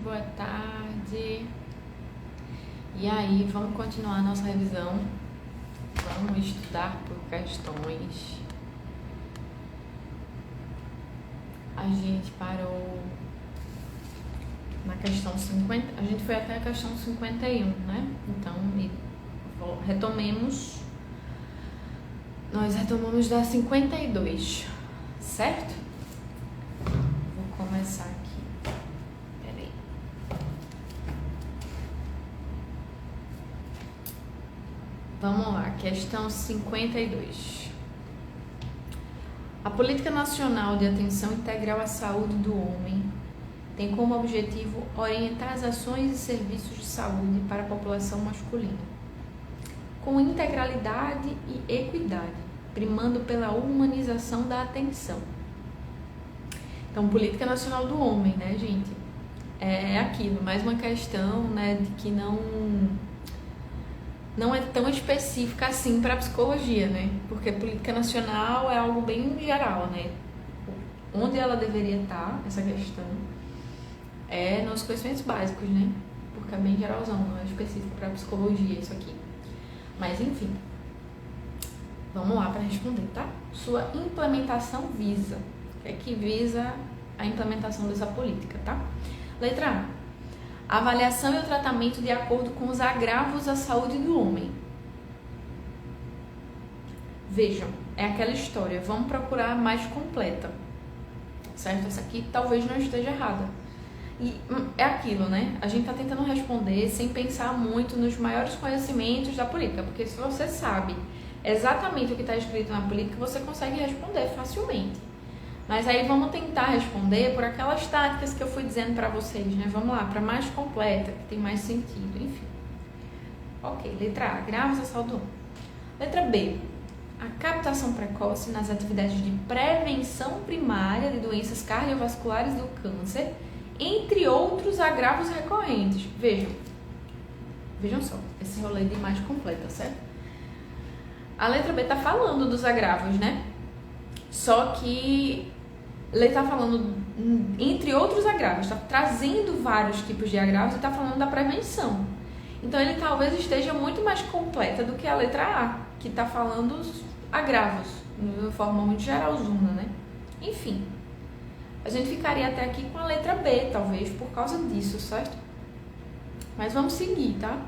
Boa tarde. E aí, vamos continuar a nossa revisão. Vamos estudar por questões. A gente parou na questão 50, a gente foi até a questão 51, né? Então, retomemos. Nós retomamos da 52, certo? Vou começar aqui. Peraí. Vamos lá, questão 52. A Política Nacional de Atenção Integral à Saúde do Homem tem como objetivo orientar as ações e serviços de saúde para a população masculina, com integralidade e equidade, primando pela humanização da atenção. Então, Política Nacional do Homem, né, gente? É aquilo, mais uma questão, né, de que não é tão específica assim para a psicologia, né? Porque política nacional é algo bem geral, né? Onde ela deveria estar, essa questão, é nos conhecimentos básicos, né? Porque é bem geralzão, não é específico para a psicologia isso aqui. Mas, enfim, vamos lá para responder, tá? Sua implementação visa. O que é que visa a implementação dessa política, tá? Letra A. A avaliação e o tratamento de acordo com os agravos à saúde do homem. Vejam, é aquela história, vamos procurar a mais completa, certo? Essa aqui talvez não esteja errada. E é aquilo, né? A gente está tentando responder sem pensar muito nos maiores conhecimentos da política, porque se você sabe exatamente o que está escrito na política, você consegue responder facilmente. Mas aí vamos tentar responder por aquelas táticas que eu fui dizendo para vocês, né? Vamos lá, para mais completa, que tem mais sentido, enfim. Ok, letra A, agravos à saúde do homem. Letra B, a captação precoce nas atividades de prevenção primária de doenças cardiovasculares do câncer, entre outros agravos recorrentes. Vejam só, esse rolê de mais completa, certo? A letra B está falando dos agravos, né? Só que ele está falando, entre outros agravos, está trazendo vários tipos de agravos e está falando da prevenção. Então, ele talvez esteja muito mais completa do que a letra A, que está falando dos agravos, de forma muito geralzona, né? Enfim, a gente ficaria até aqui com a letra B, talvez, por causa disso, certo? Mas vamos seguir, tá?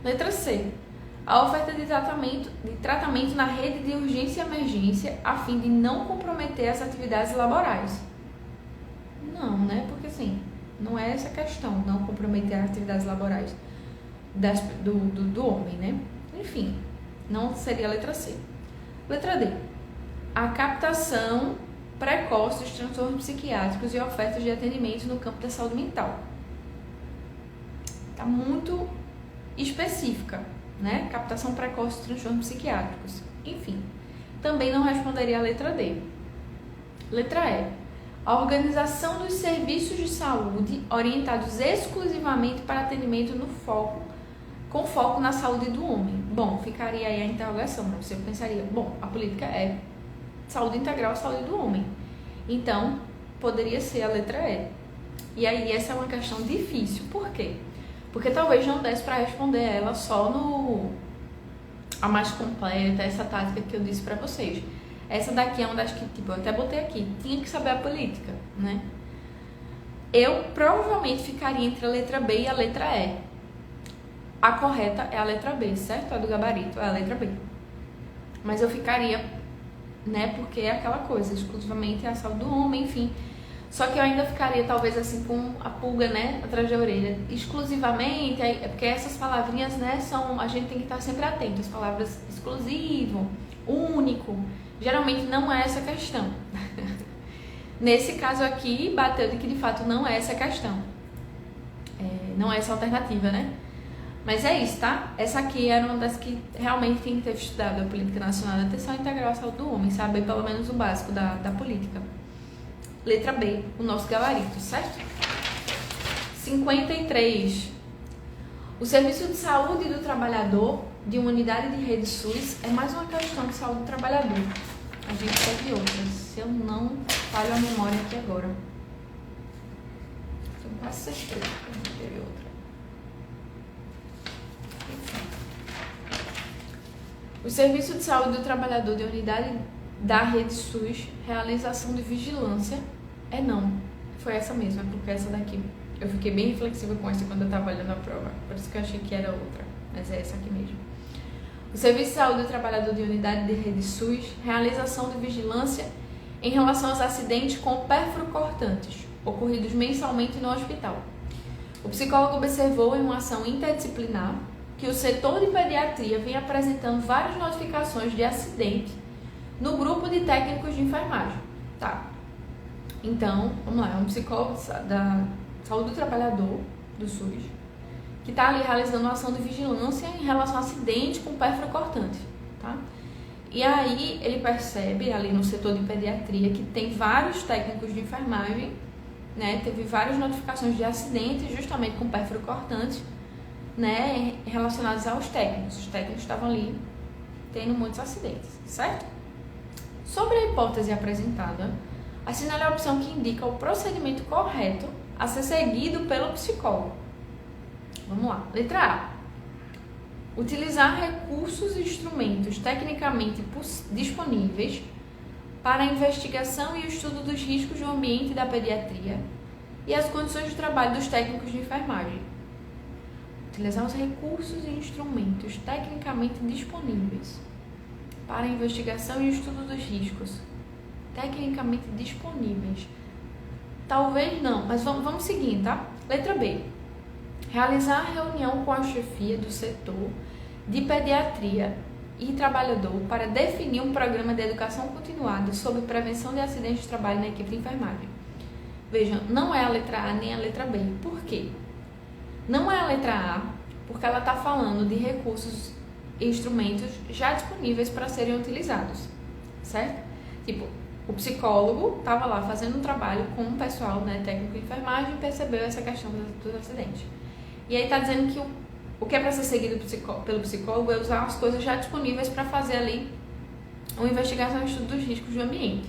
Letra C. A oferta de tratamento na rede de urgência e emergência a fim de não comprometer as atividades laborais. Não, né? Porque assim, não é essa a questão, não comprometer as atividades laborais do homem, né? Enfim, não seria a letra C. Letra D. A captação precoce dos transtornos psiquiátricos e ofertas de atendimento no campo da saúde mental. Está muito específica, né? Captação precoce de transtornos psiquiátricos. Enfim, também não responderia a letra D. Letra E. A organização dos serviços de saúde orientados exclusivamente para atendimento com foco na saúde do homem. Bom, ficaria aí a interrogação, né? Você pensaria, bom, a política é saúde integral, saúde do homem. Então, poderia ser a letra E. E aí, essa é uma questão difícil. Por quê? Porque talvez não desse para responder ela só a mais completa, essa tática que eu disse para vocês. Essa daqui é uma das que, tipo, eu até botei aqui, tinha que saber a política, né? Eu provavelmente ficaria entre a letra B e a letra E. A correta é a letra B, certo? A do gabarito é a letra B. Mas eu ficaria, né, porque é aquela coisa, exclusivamente a saúde do homem, enfim. Só que eu ainda ficaria, talvez, assim, com a pulga, né, atrás da orelha. Exclusivamente, é porque essas palavrinhas, né, a gente tem que estar sempre atento. As palavras exclusivo, único, geralmente não é essa questão. Nesse caso aqui, bateu de que, de fato, não é essa questão. Não é essa alternativa, né? Mas é isso, tá? Essa aqui era uma das que realmente tem que ter estudado a Política Nacional de Atenção Integral à Saúde do Homem, saber pelo menos o básico da política. Letra B, o nosso gabarito, certo? 53. O serviço de saúde do trabalhador de uma unidade de rede SUS é mais uma questão de saúde do trabalhador. A gente teve outras, se eu não falho a memória aqui agora. quase certeza que não teve outra. O Serviço de Saúde do Trabalhador de unidade da Rede SUS, realização de vigilância, não. Foi essa mesma, porque essa daqui, eu fiquei bem reflexiva com essa quando eu estava olhando a prova, por isso que eu achei que era outra, mas é essa aqui mesmo. O Serviço de Saúde do Trabalhador de unidade de Rede SUS, realização de vigilância em relação aos acidentes com perfuro-cortantes, ocorridos mensalmente no hospital. O psicólogo observou em uma ação interdisciplinar que o setor de pediatria vem apresentando várias notificações de acidente no grupo de técnicos de enfermagem. Tá. Então, vamos lá, é um psicólogo da saúde do trabalhador do SUS que está ali realizando uma ação de vigilância em relação a acidente com perfuro cortante, tá? E aí ele percebe ali no setor de pediatria que tem vários técnicos de enfermagem, né? Teve várias notificações de acidente justamente com perfuro cortante, né? Relacionados aos técnicos. Os técnicos estavam ali tendo muitos acidentes, certo? Sobre a hipótese apresentada, assinale a opção que indica o procedimento correto a ser seguido pelo psicólogo. Vamos lá. Letra A. Utilizar recursos e instrumentos tecnicamente disponíveis para a investigação e o estudo dos riscos do ambiente da pediatria e as condições de trabalho dos técnicos de enfermagem. Utilizar os recursos e instrumentos tecnicamente disponíveis para a investigação e o estudo dos riscos. Tecnicamente disponíveis. Talvez não, mas vamos seguir, tá? Letra B. Realizar reunião com a chefia do setor de pediatria e trabalhador para definir um programa de educação continuada sobre prevenção de acidentes de trabalho na equipe de enfermagem. Vejam, não é a letra A nem a letra B. Por quê? Não é a letra A porque ela está falando de recursos e instrumentos já disponíveis para serem utilizados, certo? Tipo, o psicólogo estava lá fazendo um trabalho com o pessoal, né, técnico de enfermagem, e percebeu essa questão dos acidentes. E aí está dizendo que o que é para ser seguido pelo psicólogo é usar as coisas já disponíveis para fazer ali uma investigação e estudo dos riscos do ambiente.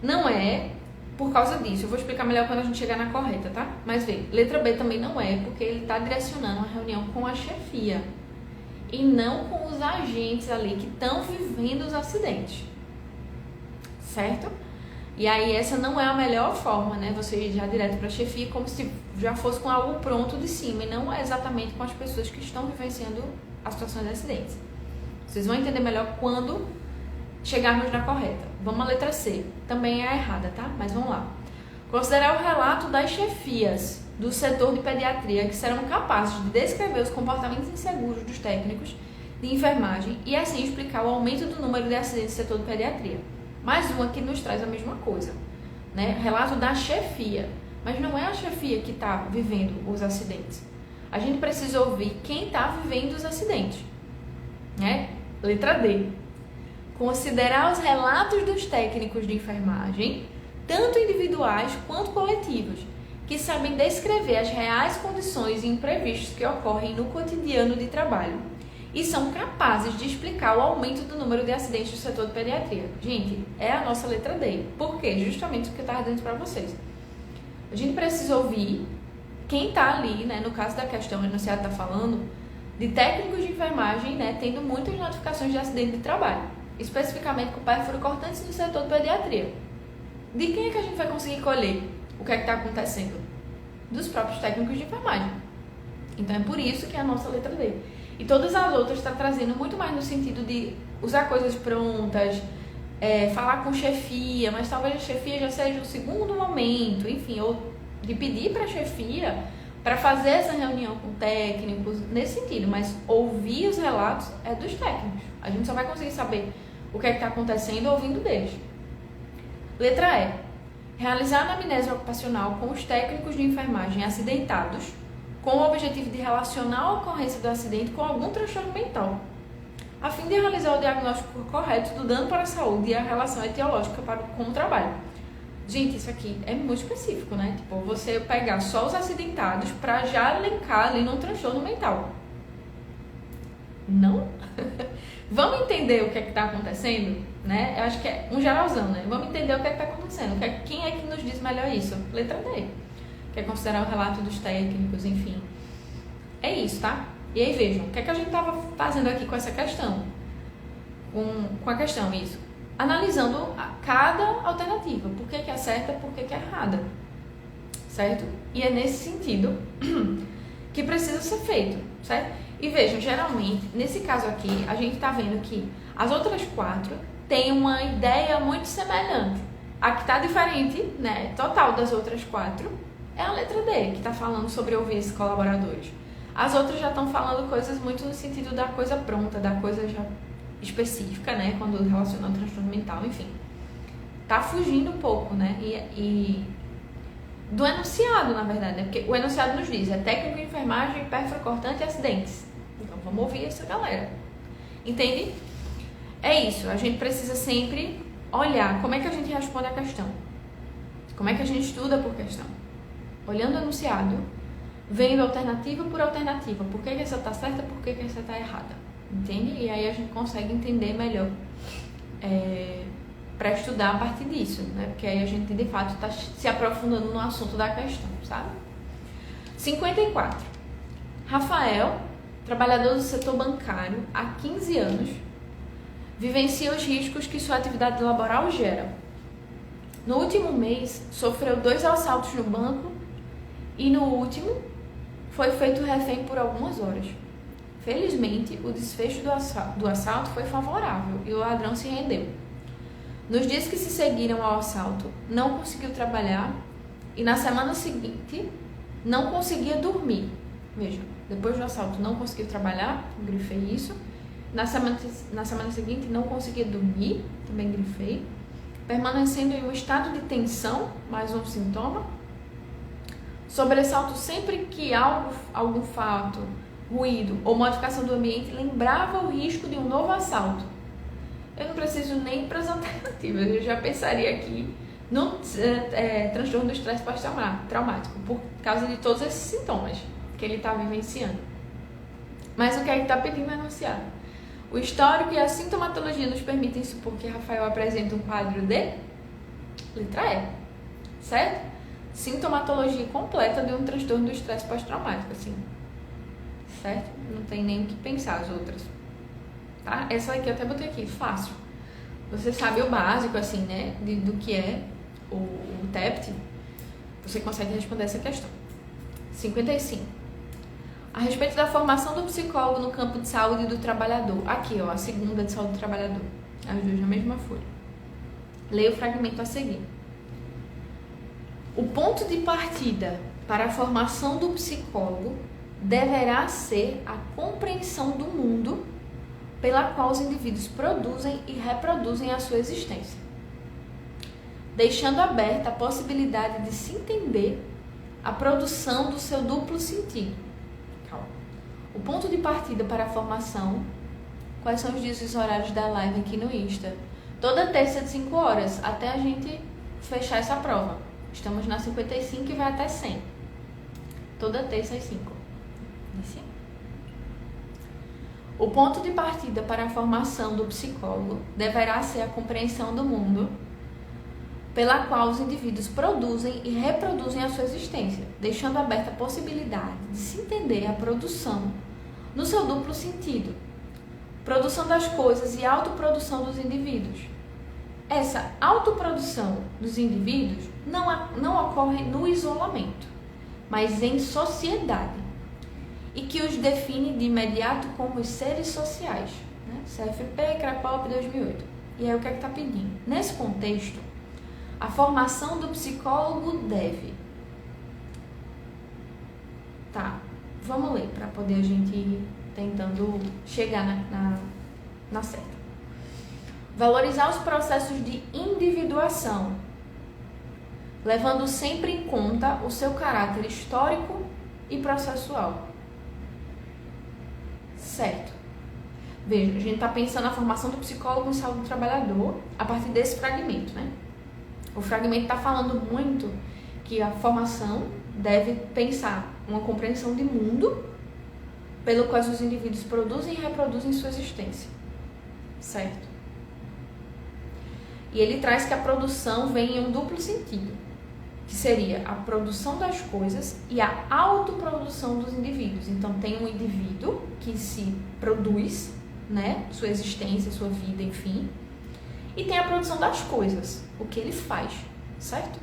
Não é por causa disso. Eu vou explicar melhor quando a gente chegar na correta, tá? Mas vê, letra B também não é, porque ele está direcionando uma reunião com a chefia e não com os agentes ali que estão vivendo os acidentes. Certo? E aí essa não é a melhor forma, né? Você ir já direto para a chefia como se já fosse com algo pronto de cima e não é exatamente com as pessoas que estão vivenciando as situações de acidentes. Vocês vão entender melhor quando chegarmos na correta. Vamos à letra C. Também é errada, tá? Mas vamos lá. Considerar o relato das chefias do setor de pediatria que serão capazes de descrever os comportamentos inseguros dos técnicos de enfermagem e assim explicar o aumento do número de acidentes no setor de pediatria. Mais uma que nos traz a mesma coisa, né? Relato da chefia, mas não é a chefia que está vivendo os acidentes. A gente precisa ouvir quem está vivendo os acidentes, né? Letra D. Considerar os relatos dos técnicos de enfermagem, tanto individuais quanto coletivos, que sabem descrever as reais condições e imprevistos que ocorrem no cotidiano de trabalho e são capazes de explicar o aumento do número de acidentes no setor de pediatria. Gente, é a nossa letra D. Por quê? Justamente o que eu estava dizendo para vocês. A gente precisa ouvir quem está ali, né, no caso da questão, o enunciado está falando, de técnicos de enfermagem, né, tendo muitas notificações de acidente de trabalho, especificamente com perfuro cortantes no setor de pediatria. De quem é que a gente vai conseguir colher o que é que está acontecendo? Dos próprios técnicos de enfermagem. Então é por isso que é a nossa letra D. E todas as outras está trazendo muito mais no sentido de usar coisas prontas, falar com chefia, mas talvez a chefia já seja o segundo momento, enfim, ou de pedir para a chefia para fazer essa reunião com técnicos, nesse sentido, mas ouvir os relatos é dos técnicos. A gente só vai conseguir saber o que é que está acontecendo ouvindo deles. Letra E. Realizar a anamnese ocupacional com os técnicos de enfermagem acidentados com o objetivo de relacionar a ocorrência do acidente com algum transtorno mental, a fim de realizar o diagnóstico correto do dano para a saúde e a relação etiológica com o trabalho. Gente, isso aqui é muito específico, né? Tipo, você pegar só os acidentados para já elencar ali num transtorno mental. Não? Vamos entender o que é que está acontecendo, né? Eu acho que é um geralzão, né? Vamos entender o que é que está acontecendo. Quem é que nos diz melhor isso? Letra D. que é considerar o relato dos técnicos, enfim. É isso, tá? E aí vejam, o que é que a gente estava fazendo aqui com essa questão? Com a questão, isso. Analisando cada alternativa. Por que é certa, por que é errada. Certo? E é nesse sentido que precisa ser feito, certo? E vejam, geralmente, nesse caso aqui, a gente está vendo que as outras 4 têm uma ideia muito semelhante. A que está diferente, né, total das outras 4, é a letra D, que está falando sobre ouvir esses colaboradores. As outras já estão falando coisas muito no sentido da coisa pronta, da coisa já específica, né, quando relaciona ao transtorno mental, enfim. Tá fugindo um pouco, né, e do enunciado, na verdade, né, porque o enunciado nos diz, é técnico de enfermagem, pérfuro cortante e acidentes. Então, vamos ouvir essa galera. Entende? É isso, a gente precisa sempre olhar como é que a gente responde a questão. Como é que a gente estuda por questão. Olhando o enunciado, vendo alternativa por alternativa. Por que essa está certa, por que essa está errada. Entende? E aí a gente consegue entender melhor para estudar a partir disso, né? Porque aí a gente, de fato, está se aprofundando no assunto da questão, sabe? 54. Rafael, trabalhador do setor bancário há 15 anos, vivencia os riscos que sua atividade laboral gera. No último mês, sofreu 2 assaltos no banco e no último, foi feito refém por algumas horas. Felizmente, o desfecho do assalto foi favorável e o ladrão se rendeu. Nos dias que se seguiram ao assalto, não conseguiu trabalhar e na semana seguinte não conseguia dormir. Veja, depois do assalto não conseguiu trabalhar, grifei isso. Na semana seguinte não conseguia dormir, também grifei. Permanecendo em um estado de tensão, mais um sintoma. Sobressalto sempre que algum fato, ruído ou modificação do ambiente lembrava o risco de um novo assalto. Eu não preciso nem ir para as alternativas, eu já pensaria aqui no transtorno do estresse pós-traumático, por causa de todos esses sintomas que ele está vivenciando. Mas o que é que está pedindo enunciado? O histórico e a sintomatologia nos permitem supor que Rafael apresenta um quadro de letra E, certo? Sintomatologia completa de um transtorno do estresse pós-traumático, assim, certo? Não tem nem o que pensar as outras, tá? Essa aqui eu até botei aqui, fácil. Você sabe o básico, assim, né, do que é o TEPT, você consegue responder essa questão. 55. A respeito da formação do psicólogo no campo de saúde do trabalhador. Aqui, ó, a segunda de saúde do trabalhador. As duas na mesma folha. Leia o fragmento a seguir. O ponto de partida para a formação do psicólogo deverá ser a compreensão do mundo pela qual os indivíduos produzem e reproduzem a sua existência, deixando aberta a possibilidade de se entender a produção do seu duplo sentido. O ponto de partida para a formação, quais são os dias e os horários da live aqui no Insta? Toda terça de 5 horas, até a gente fechar essa prova. Estamos na 55 e vai até 100. Toda terça às 5. O ponto de partida para a formação do psicólogo deverá ser a compreensão do mundo pela qual os indivíduos produzem e reproduzem a sua existência, deixando aberta a possibilidade de se entender a produção no seu duplo sentido, produção das coisas e autoprodução dos indivíduos. Essa autoprodução dos indivíduos não ocorre no isolamento, mas em sociedade, e que os define de imediato como os seres sociais, né? CFP, Crapop, 2008. E aí o que é que está pedindo? Nesse contexto, a formação do psicólogo deve... Tá, vamos ler para poder a gente ir tentando chegar na certa. Valorizar os processos de individuação, levando sempre em conta o seu caráter histórico e processual. Certo. Veja, a gente está pensando na formação do psicólogo em saúde do trabalhador a partir desse fragmento, né? O fragmento está falando muito que a formação deve pensar uma compreensão de mundo pelo qual os indivíduos produzem e reproduzem sua existência. Certo? E ele traz que a produção vem em um duplo sentido. que seria a produção das coisas e a autoprodução dos indivíduos. Então, tem um indivíduo que se produz, né, sua existência, sua vida, enfim, e tem a produção das coisas, o que ele faz, certo?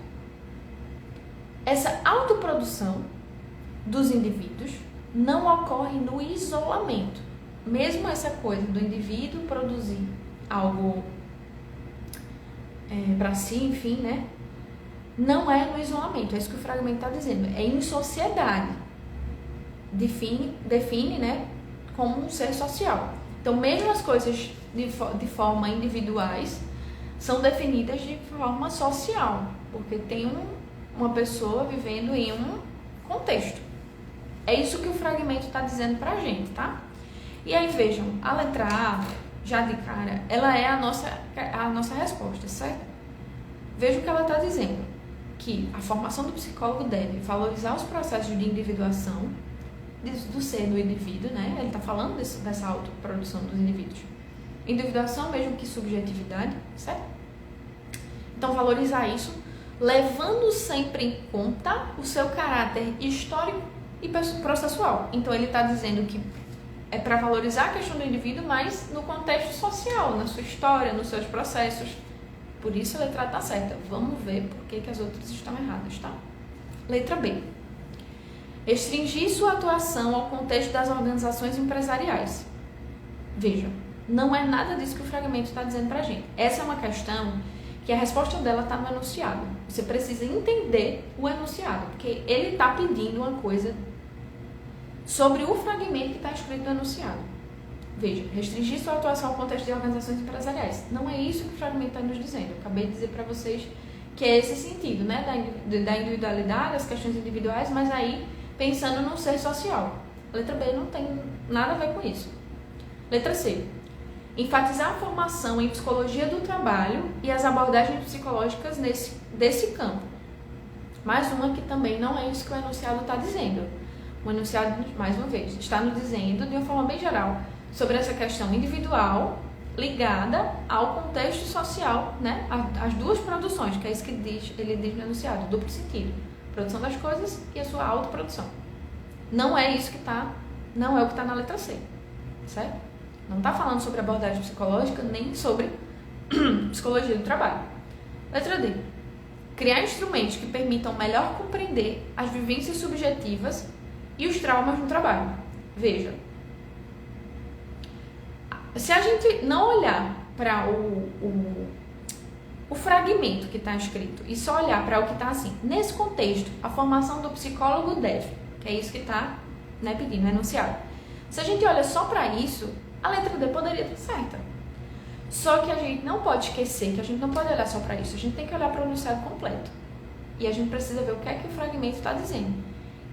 Essa autoprodução dos indivíduos não ocorre no isolamento. Mesmo essa coisa do indivíduo produzir algo para si, enfim, né? Não é no isolamento, é isso que o fragmento está dizendo, é em sociedade. Define, né, como um ser social. Então, mesmo as coisas de forma individuais são definidas de forma social, porque tem uma pessoa vivendo em um contexto. É isso que o fragmento está dizendo pra gente, tá? E aí, vejam, a letra A, já de cara, ela é a nossa resposta, certo? Veja o que ela está dizendo, que a formação do psicólogo deve valorizar os processos de individuação do ser do indivíduo, né? Ele está falando dessa autoprodução dos indivíduos. Individuação mesmo que subjetividade, certo? Então, valorizar isso, levando sempre em conta o seu caráter histórico e processual. Então, ele está dizendo que é para valorizar a questão do indivíduo, mas no contexto social, na sua história, nos seus processos. Por isso, a letra A está certa. Vamos ver por que as outras estão erradas, tá? Letra B. Restringir sua atuação ao contexto das organizações empresariais. Veja, não é nada disso que o fragmento está dizendo para a gente. Essa é uma questão que a resposta dela está no enunciado. Você precisa entender o enunciado, porque ele está pedindo uma coisa sobre o fragmento que está escrito no enunciado. Veja, restringir sua atuação ao contexto de organizações empresariais. Não é isso que o fragmento está nos dizendo. Eu acabei de dizer para vocês que é esse sentido, né, da individualidade, as questões individuais, mas aí pensando no ser social. Letra B não tem nada a ver com isso. Letra C. Enfatizar a formação em psicologia do trabalho e as abordagens psicológicas desse campo. Mais uma que também não é isso que o enunciado está dizendo. O enunciado, mais uma vez, está nos dizendo, de uma forma bem geral, sobre essa questão individual ligada ao contexto social, né? As duas produções, que é isso que ele diz no enunciado, duplo sentido. Produção das coisas e a sua autoprodução. Não é isso que está, não é o que está na letra C, certo? Não está falando sobre abordagem psicológica, nem sobre psicologia do trabalho. Letra D. Criar instrumentos que permitam melhor compreender as vivências subjetivas e os traumas no trabalho. Veja, se a gente não olhar para o fragmento que está escrito e só olhar para o que está assim, nesse contexto, a formação do psicólogo deve, que é isso que está, né, pedindo, enunciado. Se a gente olha só para isso, a letra D poderia estar certa. Só que a gente não pode esquecer que a gente não pode olhar só para isso, a gente tem que olhar para o enunciado completo. E a gente precisa ver o que é que o fragmento está dizendo.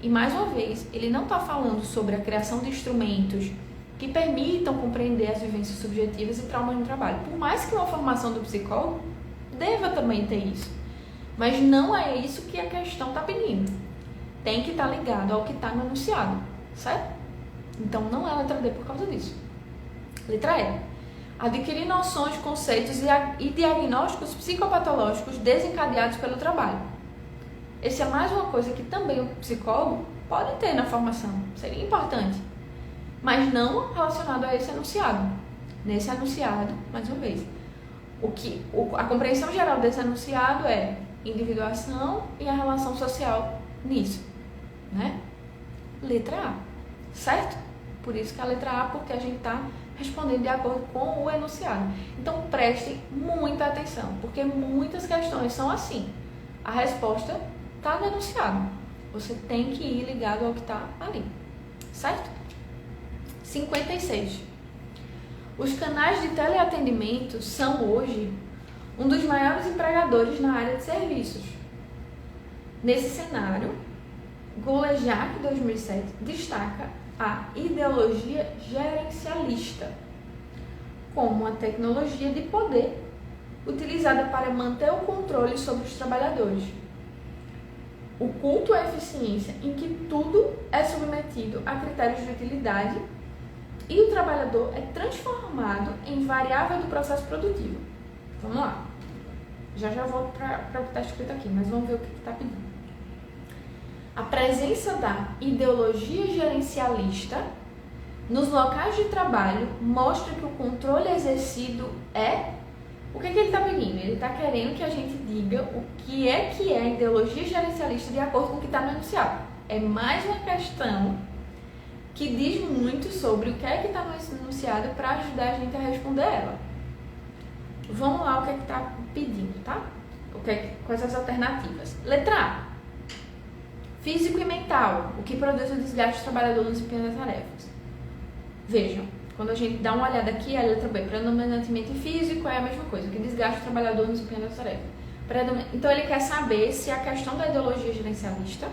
E mais uma vez, ele não está falando sobre a criação de instrumentos que permitam compreender as vivências subjetivas e traumas no trabalho. Por mais que uma formação do psicólogo deva também ter isso. Mas não é isso que a questão está pedindo. Tem que estar ligado ao que está no enunciado, certo? Então não é a letra D por causa disso. Letra E. Adquirir noções, conceitos e diagnósticos psicopatológicos desencadeados pelo trabalho. Essa é mais uma coisa que também o psicólogo pode ter na formação. Seria importante. Mas não relacionado a esse enunciado. Nesse enunciado, mais uma vez, a compreensão geral desse enunciado é individuação e a relação social nisso, né? Letra A, certo? Por isso que a letra A, porque a gente está respondendo de acordo com o enunciado. Então prestem muita atenção, porque muitas questões são assim. A resposta está no enunciado. Você tem que ir ligado ao que está ali, certo? 56. Os canais de teleatendimento são hoje um dos maiores empregadores na área de serviços. Nesse cenário, Golejac, 2007, destaca a ideologia gerencialista como uma tecnologia de poder utilizada para manter o controle sobre os trabalhadores. O culto à eficiência em que tudo é submetido a critérios de utilidade e o trabalhador é transformado em variável do processo produtivo. Vamos lá. Já volto para o que está escrito aqui, mas vamos ver o que está pedindo. A presença da ideologia gerencialista nos locais de trabalho mostra que o controle exercido é... O que ele está pedindo? Ele está querendo que a gente diga o que é a ideologia gerencialista de acordo com o que está no enunciado. É mais uma questão que diz muito sobre o que é que está no enunciado para ajudar a gente a responder ela. Vamos lá, o que é que está pedindo, tá? Quais as alternativas? Letra A. Físico e mental, o que produz o desgaste do trabalhador no desempenho das tarefas. Vejam, quando a gente dá uma olhada aqui, a letra B, predominantemente físico, é a mesma coisa, o que desgasta o trabalhador no desempenho das tarefas. Então ele quer saber se a questão da ideologia gerencialista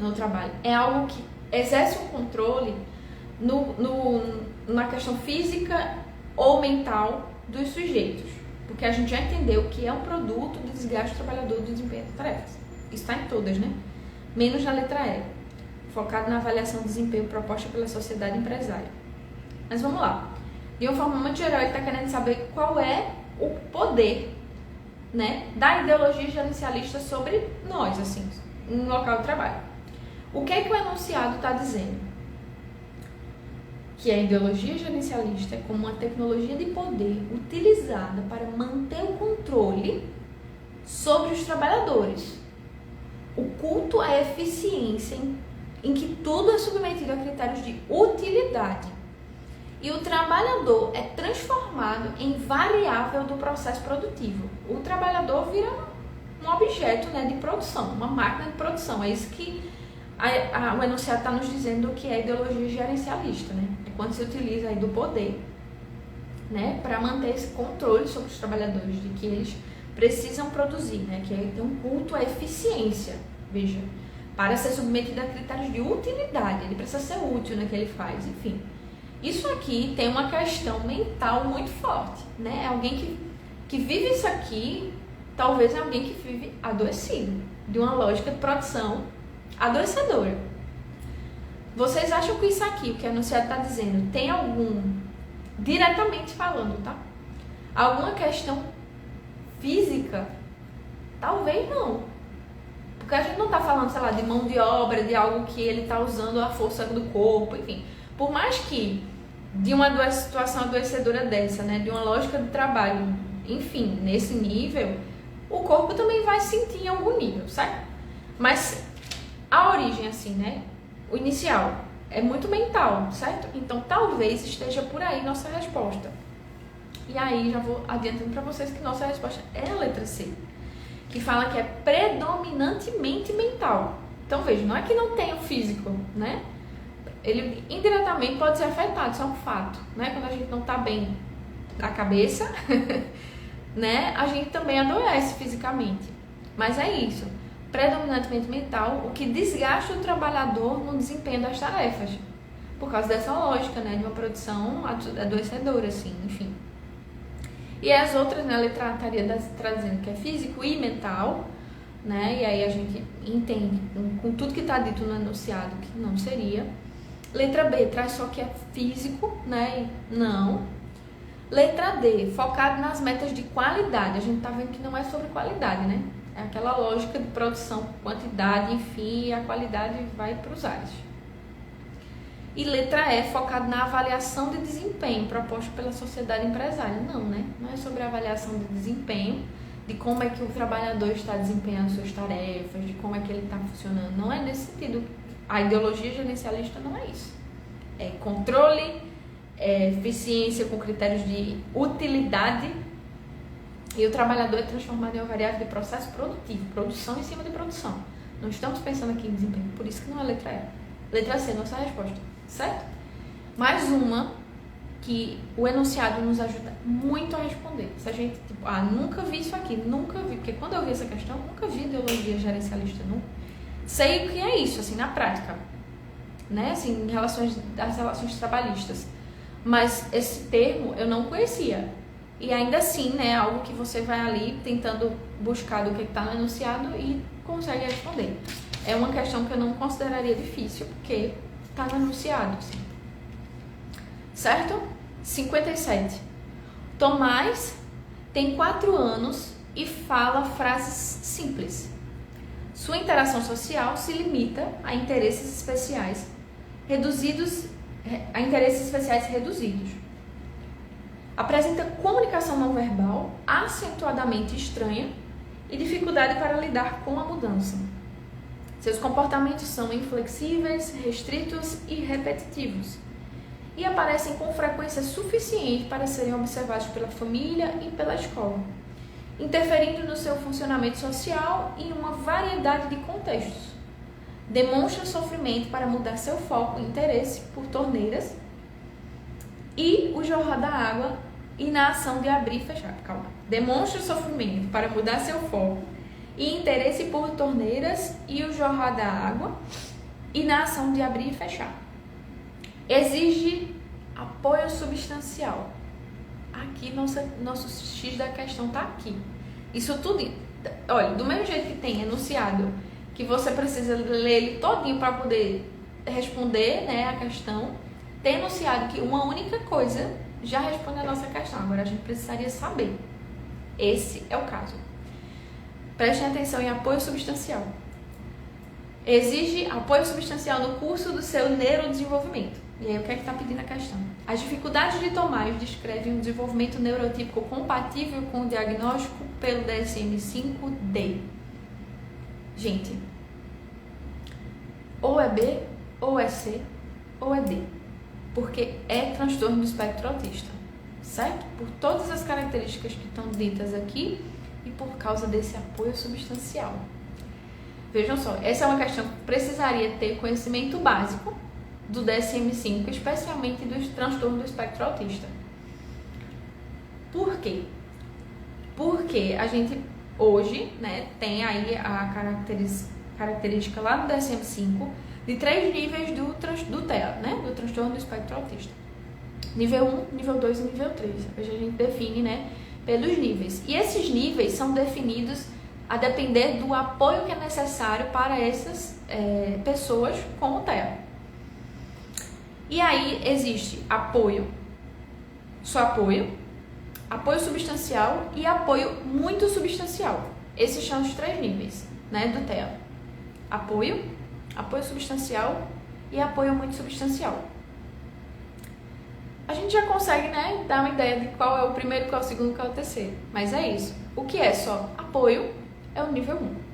no trabalho é algo que exerce um controle na questão física ou mental dos sujeitos. Porque a gente já entendeu que é um produto do desgaste do trabalhador do desempenho das tarefas. Isso está em todas, né? Menos na letra E, focado na avaliação do desempenho proposta pela sociedade empresária. Mas vamos lá. De uma forma muito geral, ele está querendo saber qual é o poder, né, da ideologia gerencialista sobre nós, assim, no local de trabalho. O que é que o enunciado está dizendo? Que a ideologia gerencialista é como uma tecnologia de poder utilizada para manter o controle sobre os trabalhadores. O culto à eficiência em que tudo é submetido a critérios de utilidade. E o trabalhador é transformado em variável do processo produtivo. O trabalhador vira um objeto, né, de produção, uma máquina de produção. É isso que o enunciado está nos dizendo que é a ideologia gerencialista, né? É quando se utiliza aí do poder, né, para manter esse controle sobre os trabalhadores, de que eles precisam produzir, né, que tem um culto à eficiência, veja, para ser submetido a critérios de utilidade. Ele precisa ser útil no que ele faz, enfim. Isso aqui tem uma questão mental muito forte, né? É alguém que vive isso aqui, talvez é alguém que vive adoecido, de uma lógica de produção adoecedora. Vocês acham que isso aqui, o que o enunciado está dizendo, tem algum, diretamente falando, tá? Alguma questão física? Talvez não. Porque a gente não está falando, sei lá, de mão de obra, de algo que ele está usando a força do corpo, enfim. Por mais que de uma situação adoecedora dessa, né, de uma lógica de trabalho, enfim, nesse nível, o corpo também vai sentir em algum nível, certo? Mas a origem, assim, né, o inicial é muito mental, certo? Então talvez esteja por aí nossa resposta. E aí já vou adiantando para vocês que nossa resposta é a letra C, que fala que é predominantemente mental. Então veja, não é que não tem o físico, né? Ele indiretamente pode ser afetado, isso é um fato, né? Quando a gente não está bem da cabeça, né? A gente também adoece fisicamente. Mas é isso, predominantemente mental, o que desgasta o trabalhador no desempenho das tarefas, por causa dessa lógica, né? De uma produção adoecedora, assim, enfim. E as outras, né? A letra A estaria trazendo que é físico e mental, né? E aí a gente entende, com tudo que está dito no enunciado, que não seria. Letra B traz só que é físico, né? Não. Letra D, focado nas metas de qualidade. A gente tá vendo que não é sobre qualidade, né? É aquela lógica de produção, quantidade, enfim, e a qualidade vai para os ares. E letra E, focado na avaliação de desempenho proposta pela sociedade empresária. Não, né? Não é sobre a avaliação de desempenho, de como é que o trabalhador está desempenhando suas tarefas, de como é que ele está funcionando. Não é nesse sentido. A ideologia gerencialista não é isso. É controle, é eficiência com critérios de utilidade, e o trabalhador é transformado em uma variável de processo produtivo, produção em cima de produção. Não estamos pensando aqui em desempenho, por isso que não é letra E. Letra C, nossa resposta, certo? Mais uma que o enunciado nos ajuda muito a responder. Se a gente, tipo, nunca vi isso aqui, nunca vi, porque quando eu vi essa questão, nunca vi ideologia gerencialista, não sei o que é isso, assim, na prática, né, assim, das relações trabalhistas, mas esse termo eu não conhecia, e ainda assim, né, algo que você vai ali tentando buscar do que está no enunciado e consegue responder. É uma questão que eu não consideraria difícil, porque está no enunciado, assim. Certo? 57. Tomás tem 4 anos e fala frases simples. Sua interação social se limita a interesses especiais reduzidos. Apresenta comunicação não verbal acentuadamente estranha e dificuldade para lidar com a mudança. Seus comportamentos são inflexíveis, restritos e repetitivos, e aparecem com frequência suficiente para serem observados pela família e pela escola, interferindo no seu funcionamento social em uma variedade de contextos. Demonstra sofrimento para mudar seu foco e interesse por torneiras e o jorrar da água e na ação de abrir e fechar. Demonstra sofrimento para mudar seu foco e interesse por torneiras e o jorrar da água e na ação de abrir e fechar. Exige apoio substancial. Aqui nosso X da questão está aqui. Isso tudo, olha, do mesmo jeito que tem enunciado, que você precisa ler ele todinho para poder responder, né, a questão, tem enunciado que uma única coisa já responde a nossa questão. Agora a gente precisaria saber. Esse é o caso. Prestem atenção em apoio substancial. Exige apoio substancial no curso do seu neurodesenvolvimento. E aí, o que é que está pedindo a questão? As dificuldades de Tomás descrevem um desenvolvimento neurotípico compatível com o diagnóstico pelo DSM-5D. Gente, ou é B, ou é C, ou é D. Porque é transtorno do espectro autista, certo? Por todas as características que estão ditas aqui e por causa desse apoio substancial. Vejam só, essa é uma questão que precisaria ter conhecimento básico do DSM-5, especialmente dos transtornos do espectro autista. Por quê? Porque a gente hoje, né, tem aí a característica lá do DSM-5 de 3 níveis do TEA, né, do transtorno do espectro autista. Nível 1, nível 2 e nível 3. Hoje a gente define, né, pelos níveis. E esses níveis são definidos a depender do apoio que é necessário para essas pessoas com o TEA. E aí existe apoio, só apoio substancial e apoio muito substancial. Esses são os 3 níveis, né, do TEA. Apoio substancial e apoio muito substancial. A gente já consegue, né, dar uma ideia de qual é o primeiro, qual é o segundo, qual é o terceiro. Mas é isso. O que é só apoio é o nível 1.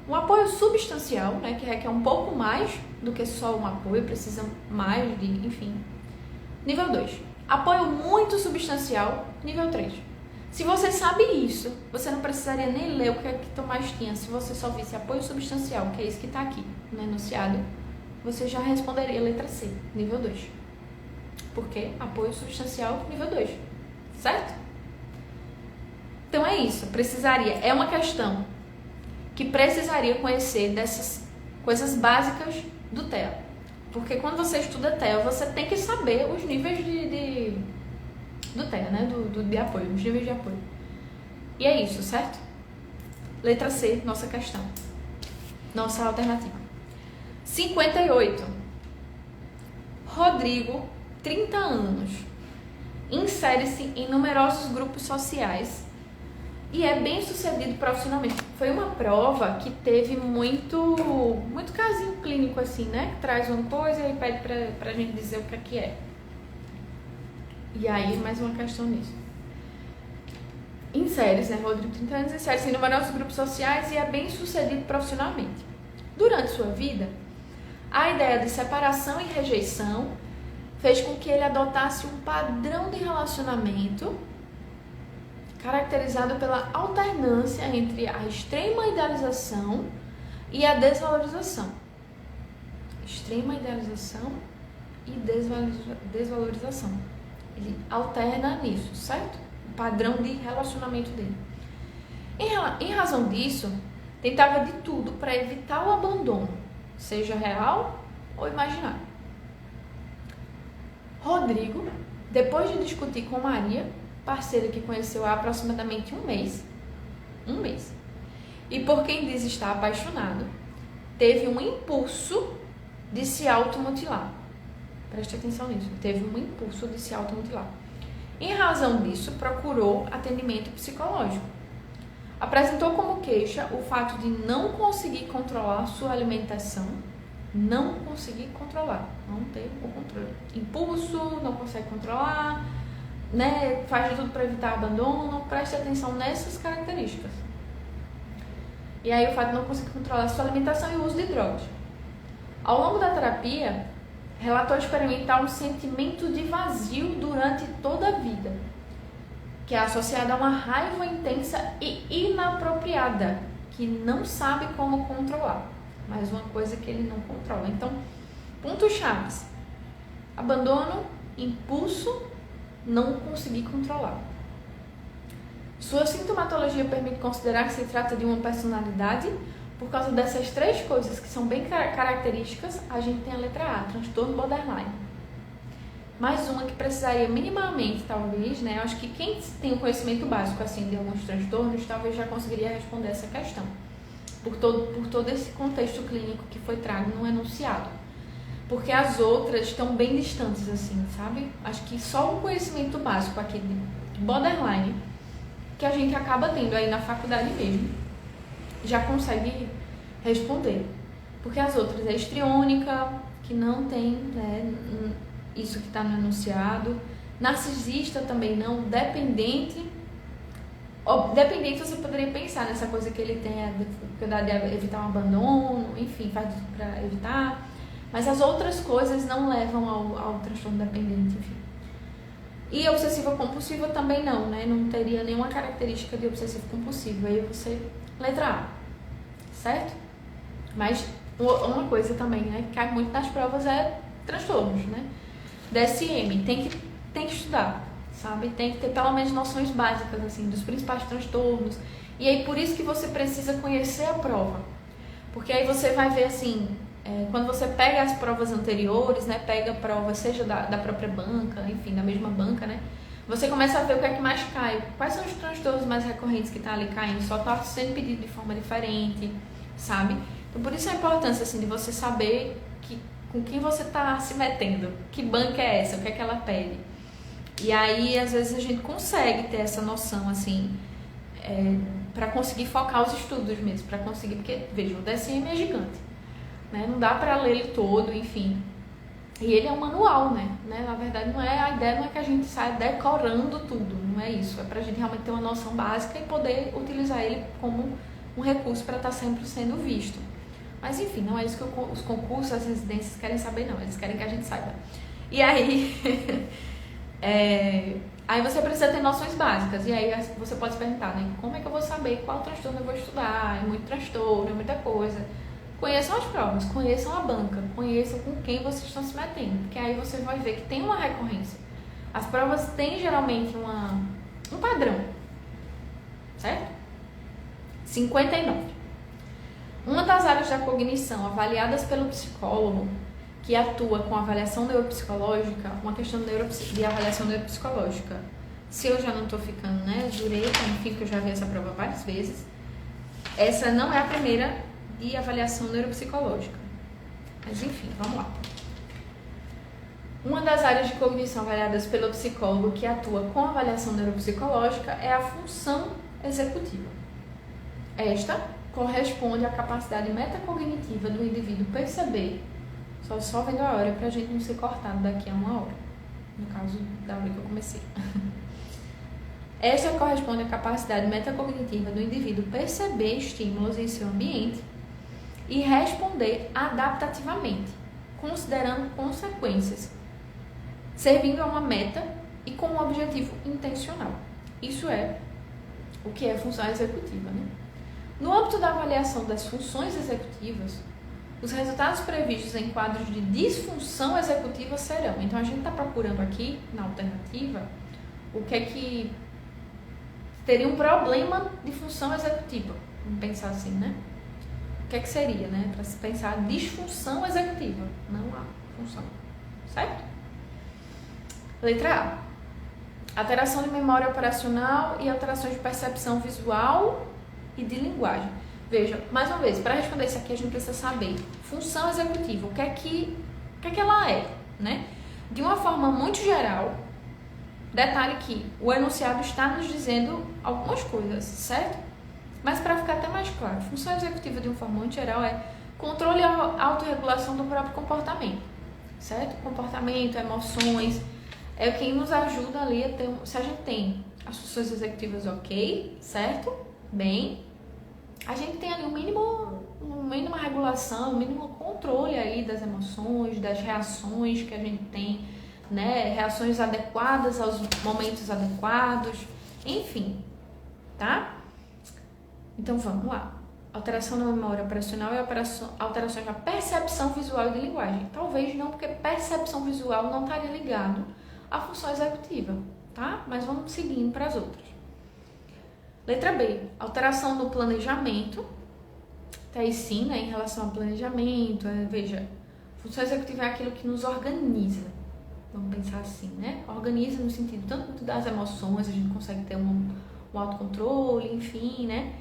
Um apoio substancial, né, que requer um pouco mais do que só um apoio, precisa mais de, enfim. Nível 2. Apoio muito substancial, nível 3. Se você sabe isso, você não precisaria nem ler o que é que Tomás tinha. Se você só visse apoio substancial, que é isso que está aqui no enunciado, você já responderia letra C, nível 2. Porque apoio substancial, nível 2. Certo? Então é isso. Precisaria, é uma questão que precisaria conhecer dessas coisas básicas do TEA. Porque quando você estuda TEA, você tem que saber os níveis do TEA, né? De apoio, os níveis de apoio. E é isso, certo? Letra C, nossa questão. Nossa alternativa. 58. Rodrigo, 30 anos. Insere-se em numerosos grupos sociais e é bem sucedido profissionalmente. Foi uma prova que teve muito casinho clínico assim, né? Que traz uma coisa e pede pra gente dizer o que é. E aí, mais uma questão nisso. Insere-se, né? Rodrigo, 30 anos, insere-se em numerosos grupos sociais e é bem sucedido profissionalmente. Durante sua vida, a ideia de separação e rejeição fez com que ele adotasse um padrão de relacionamento caracterizado pela alternância entre a extrema idealização e a desvalorização. Extrema idealização e desvalorização. Ele alterna nisso, certo? O padrão de relacionamento dele. Em razão disso, tentava de tudo para evitar o abandono, seja real ou imaginário. Rodrigo, depois de discutir com Maria, parceira que conheceu há aproximadamente um mês, e por quem diz estar apaixonado, teve um impulso de se automutilar. Preste atenção nisso. Teve um impulso de se automutilar. Em razão disso, procurou atendimento psicológico. Apresentou como queixa o fato de não conseguir controlar sua alimentação, não conseguir controlar, não ter o controle. Impulso, não consegue controlar, né? Faz de tudo para evitar abandono. Preste atenção nessas características. E aí o fato de não conseguir controlar sua alimentação e o uso de drogas. Ao longo da terapia, relatou experimentar um sentimento de vazio durante toda a vida, que é associado a uma raiva intensa e inapropriada, que não sabe como controlar. Mais uma coisa que ele não controla. Então, pontos chaves: abandono, impulso, não conseguir controlar. Sua sintomatologia permite considerar que se trata de uma personalidade. Por causa dessas três coisas que são bem características, a gente tem a letra A, transtorno borderline. Mais uma que precisaria minimamente, talvez, né? Eu acho que quem tem o conhecimento básico assim de alguns transtornos, talvez já conseguiria responder essa questão. Por todo esse contexto clínico que foi trago no enunciado. Porque as outras estão bem distantes, assim, sabe? Acho que só o conhecimento básico aqui de borderline, que a gente acaba tendo aí na faculdade mesmo, já consegue responder. Porque as outras é histriônica, que não tem, né, isso que está no enunciado. Narcisista também não. Dependente. Dependente você poderia pensar nessa coisa que ele tem a dificuldade de evitar um abandono, enfim, faz para evitar. Mas as outras coisas não levam ao transtorno dependente, enfim. E obsessivo compulsivo também não, né? Não teria nenhuma característica de obsessivo compulsivo. Aí você... Letra A, certo? Mas uma coisa também, né, que cai muito nas provas é transtornos, né? DSM, tem que estudar, sabe? Tem que ter pelo menos noções básicas, assim, dos principais transtornos. E aí, por isso que você precisa conhecer a prova. Porque aí você vai ver, assim, quando você pega as provas anteriores, né, pega a prova, seja da própria banca, enfim, da mesma banca, né? Você começa a ver o que é que mais cai. Quais são os transtornos mais recorrentes que estão ali caindo? Só está sendo pedido de forma diferente, sabe? Então, por isso a importância, assim, de você saber com quem você está se metendo. Que banca é essa? O que é que ela pede? E aí, às vezes, a gente consegue ter essa noção, assim, para conseguir focar os estudos mesmo. Para conseguir, porque, veja, o DSM é gigante, né? Não dá para ler ele todo, enfim. E ele é um manual, né? Na verdade, a ideia não é que a gente saia decorando tudo, não é isso. É pra gente realmente ter uma noção básica e poder utilizar ele como um recurso para estar sempre sendo visto. Mas, enfim, não é isso que os concursos, as residências querem saber, não. Eles querem que a gente saiba. E aí, aí você precisa ter noções básicas. E aí você pode se perguntar, né? Como é que eu vou saber qual transtorno eu vou estudar? É muito transtorno, é muita coisa. Conheçam as provas, conheçam a banca, conheçam com quem vocês estão se metendo, porque aí você vai ver que tem uma recorrência. As provas têm geralmente um padrão, certo? 59. Uma das áreas da cognição avaliadas pelo psicólogo, que atua com avaliação neuropsicológica, uma questão de avaliação neuropsicológica. Se eu já não estou ficando, né, jureta, enfim, que eu já vi essa prova várias vezes, essa não é a primeira de avaliação neuropsicológica. Mas enfim, vamos lá. Uma das áreas de cognição avaliadas pelo psicólogo que atua com avaliação neuropsicológica é a função executiva. Esta corresponde à capacidade metacognitiva do indivíduo perceber, só vendo a hora para a gente não ser cortado daqui a uma hora, no caso da hora que eu comecei. Esta corresponde à capacidade metacognitiva do indivíduo perceber estímulos em seu ambiente e responder adaptativamente, considerando consequências, servindo a uma meta e com um objetivo intencional. Isso é o que é função executiva, né? No âmbito da avaliação das funções executivas, os resultados previstos em quadros de disfunção executiva serão. Então, a gente está procurando aqui, na alternativa, o que é que teria um problema de função executiva. Vamos pensar assim, né? O que é que seria, né? Para se pensar disfunção executiva, não a função. Certo? Letra A. Alteração de memória operacional e alterações de percepção visual e de linguagem. Veja, mais uma vez, para responder isso aqui a gente precisa saber função executiva, o que é que ela é, né? De uma forma muito geral, detalhe que o enunciado está nos dizendo algumas coisas, certo? Mas para ficar até mais claro, função executiva de uma forma muito geral é controle e autorregulação do próprio comportamento, certo? Comportamento, emoções, é o que nos ajuda ali a ter, se a gente tem as funções executivas ok, certo? Bem, a gente tem ali uma mínima regulação, um mínimo controle aí das emoções, das reações que a gente tem, né? Reações adequadas aos momentos adequados, enfim, tá? Então vamos lá. Alteração na memória operacional e alterações na percepção visual e de linguagem. Talvez não, porque percepção visual não estaria ligado à função executiva, tá? Mas vamos seguindo para as outras. Letra B, alteração no planejamento. Tá aí sim, né, em relação ao planejamento. Veja, função executiva é aquilo que nos organiza. Vamos pensar assim, né? Organiza no sentido tanto das emoções, a gente consegue ter um autocontrole, enfim, né?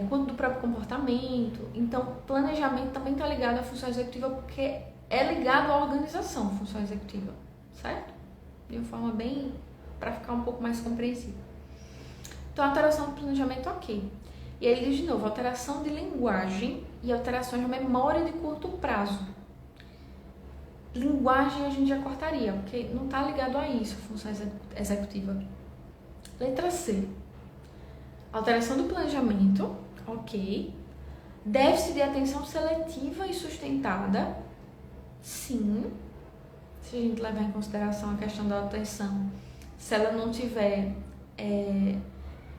Quanto do próprio comportamento. Então, planejamento também está ligado à função executiva porque é ligado à organização, função executiva, certo? De uma forma bem, para ficar um pouco mais compreensível. Então, alteração do planejamento, ok. E aí ele diz de novo, alteração de linguagem e alterações de memória de curto prazo. Linguagem a gente já cortaria, porque não está ligado a isso, função executiva. Letra C. Alteração do planejamento, ok. Déficit de atenção seletiva e sustentada, sim. Se a gente levar em consideração a questão da atenção, se ela não tiver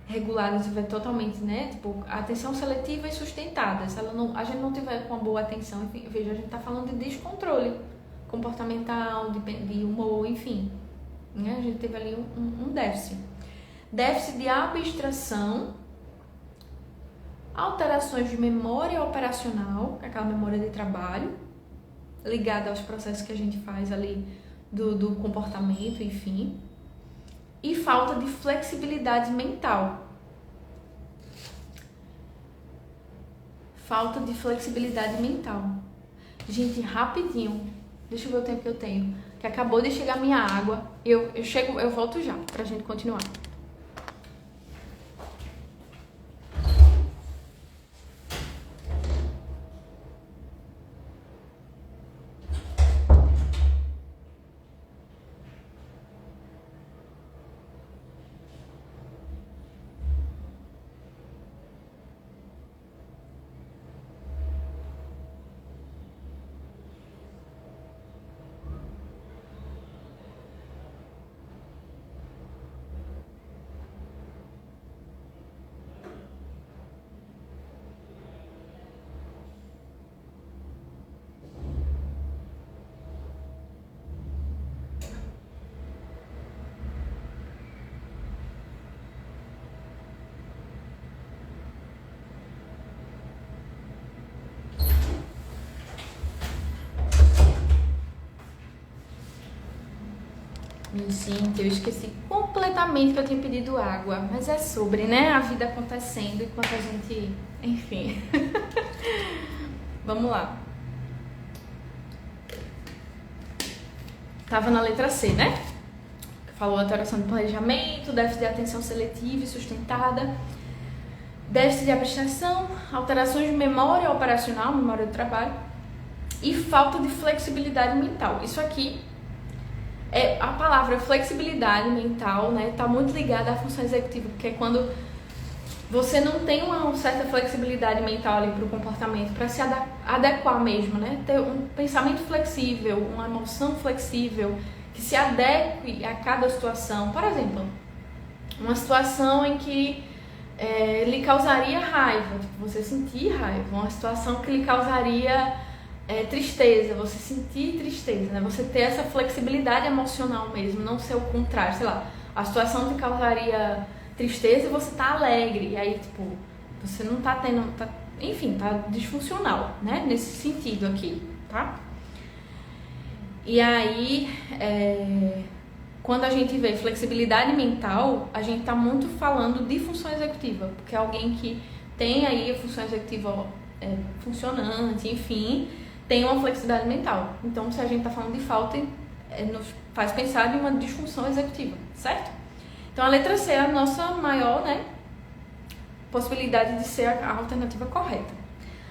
regulada, tiver totalmente, né, tipo, atenção seletiva e sustentada, se ela não, a gente não tiver com uma boa atenção, enfim, veja, a gente está falando de descontrole comportamental, de humor, enfim, né, a gente teve ali um déficit. Déficit de abstração, alterações de memória operacional, aquela memória de trabalho, ligada aos processos que a gente faz ali do comportamento, enfim, e falta de flexibilidade mental. Falta de flexibilidade mental. Gente, rapidinho, deixa eu ver o tempo que eu tenho, que acabou de chegar minha água, eu volto já, pra gente continuar. Gente, eu esqueci completamente que eu tinha pedido água, mas é sobre, né, a vida acontecendo enquanto a gente, enfim. Vamos lá. Tava na letra C, né? Falou alteração de planejamento, déficit de atenção seletiva e sustentada, déficit de abstração, alterações de memória operacional, memória do trabalho e falta de flexibilidade mental. Isso aqui a palavra flexibilidade mental, né, tá muito ligada à função executiva, porque é quando você não tem uma certa flexibilidade mental ali para o comportamento, para se adequar mesmo, né, ter um pensamento flexível, uma emoção flexível, que se adeque a cada situação. Por exemplo, uma situação em que lhe causaria raiva, tipo, você sentir raiva, uma situação que lhe causaria tristeza, você sentir tristeza, né? Você ter essa flexibilidade emocional mesmo, não ser o contrário, sei lá, a situação que causaria tristeza e você tá alegre, e aí, tipo, você não tá tendo, enfim, tá disfuncional, né? Nesse sentido aqui, tá? E aí, quando a gente vê flexibilidade mental, a gente tá muito falando de função executiva, porque é alguém que tem aí a função executiva funcionante, enfim, tem uma flexibilidade mental. Então, se a gente está falando de falta, nos faz pensar em uma disfunção executiva, certo? Então, a letra C é a nossa maior, né, possibilidade de ser a alternativa correta.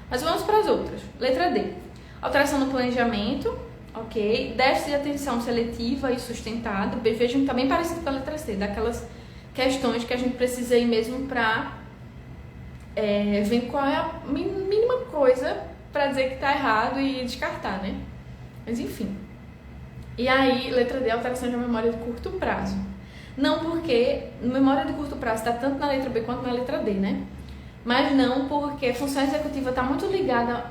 Mas vamos para as outras. Letra D. Alteração no planejamento, ok. Déficit de atenção seletiva e sustentada. Vejam, também parecido com a letra C, daquelas questões que a gente precisa ir mesmo para ver qual é a mínima coisa para dizer que está errado e descartar, né? Mas enfim. E aí, letra D, alteração de memória de curto prazo. Não porque memória de curto prazo está tanto na letra B quanto na letra D, né? Mas não porque função executiva está muito ligada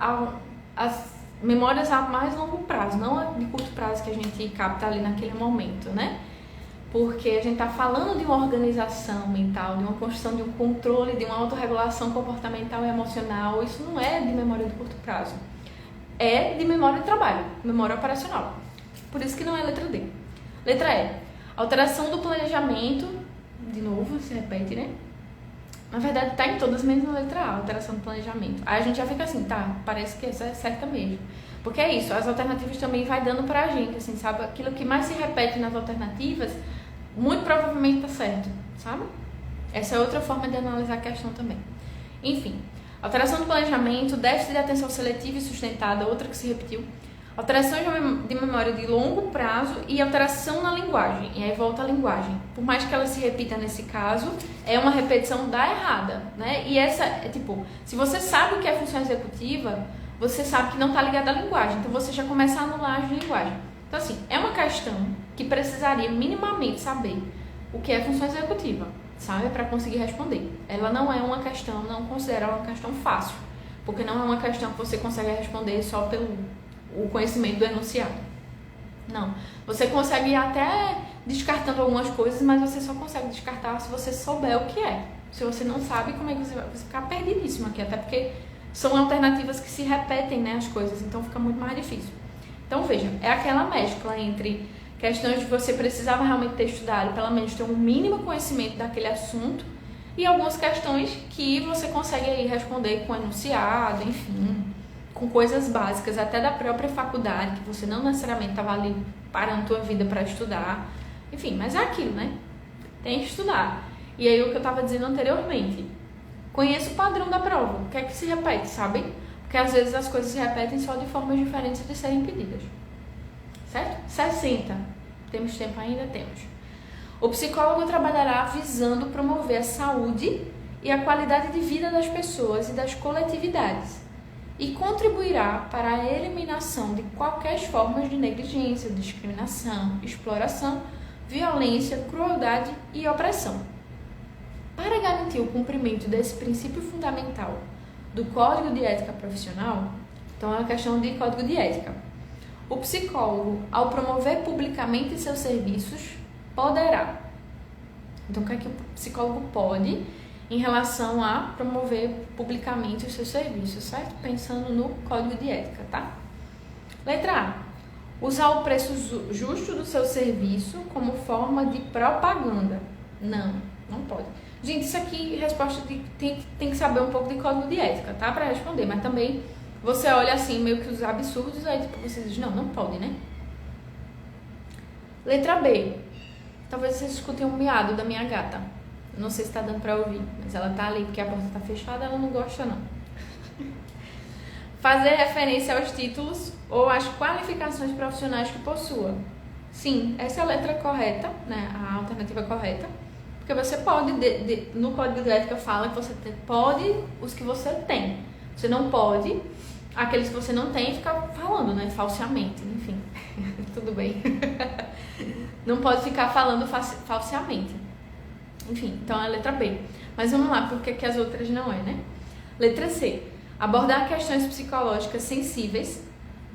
às memórias a mais longo prazo, não a de curto prazo que a gente capta ali naquele momento, né? Porque a gente está falando de uma organização mental, de uma construção de um controle, de uma autorregulação comportamental e emocional. Isso não é de memória de curto prazo. É de memória de trabalho, memória operacional. Por isso que não é letra D. Letra E. Alteração do planejamento. De novo, se repete, né? Na verdade, tá em todas, menos na letra A, alteração do planejamento. Aí a gente já fica assim, tá, parece que essa é certa mesmo. Porque é isso, as alternativas também vai dando pra gente, assim, sabe? Aquilo que mais se repete nas alternativas, muito provavelmente tá certo, sabe? Essa é outra forma de analisar a questão também. Enfim, alteração do planejamento, déficit de atenção seletiva e sustentada, outra que se repetiu. Alteração de memória de longo prazo e alteração na linguagem. E aí volta a linguagem. Por mais que ela se repita nesse caso, é uma repetição da errada, né? E essa é tipo, se você sabe o que é função executiva, você sabe que não está ligada à linguagem. Então você já começa a anular as de linguagem. Então assim, é uma questão que precisaria minimamente saber o que é função executiva, sabe? Para conseguir responder. Ela não é uma questão, não considera uma questão fácil. Porque não é uma questão que você consegue responder só pelo o conhecimento do enunciado. Não. Você consegue ir até descartando algumas coisas, mas você só consegue descartar se você souber o que é. Se você não sabe, como é que você vai ficar perdidíssimo aqui? Até porque são alternativas que se repetem, né, as coisas, então fica muito mais difícil. Então, veja, é aquela mescla entre questões de você precisava realmente ter estudado, pelo menos ter um mínimo conhecimento daquele assunto, e algumas questões que você consegue aí responder com enunciado, enfim, com coisas básicas, até da própria faculdade, que você não necessariamente estava ali parando a tua vida para estudar. Enfim, mas é aquilo, né? Tem que estudar. E aí o que eu estava dizendo anteriormente, conheça o padrão da prova, o que é que se repete, sabe? Porque às vezes as coisas se repetem só de formas diferentes de serem pedidas. Certo? 60. Temos tempo ainda? Temos. O psicólogo trabalhará visando promover a saúde e a qualidade de vida das pessoas e das coletividades, e contribuirá para a eliminação de qualquer formas de negligência, discriminação, exploração, violência, crueldade e opressão. Para garantir o cumprimento desse princípio fundamental do Código de Ética Profissional, então é uma questão de Código de Ética, o psicólogo, ao promover publicamente seus serviços, poderá. Então, o que é que o psicólogo pode em relação a promover publicamente os seus serviços, certo? Pensando no Código de Ética, tá? Letra A. Usar o preço justo do seu serviço como forma de propaganda. Não pode. Gente, isso aqui, resposta tem que saber um pouco de Código de Ética, tá? Para responder, mas também você olha assim, meio que os absurdos, aí tipo, você diz, não pode, né? Letra B. Talvez vocês escutem um miado da minha gata. Não sei se está dando para ouvir, mas ela tá ali porque a porta está fechada, ela não gosta não. Fazer referência aos títulos ou às qualificações profissionais que possua. Sim, essa é a letra correta, né? A alternativa correta. Porque você pode, no Código de Ética fala que você pode os que você tem. Você não pode aqueles que você não tem ficar falando, né? Falsamente, enfim. Tudo bem. Não pode ficar falando falsamente. Enfim, então é a letra B. Mas vamos lá, porque que as outras não é, né? Letra C. Abordar questões psicológicas sensíveis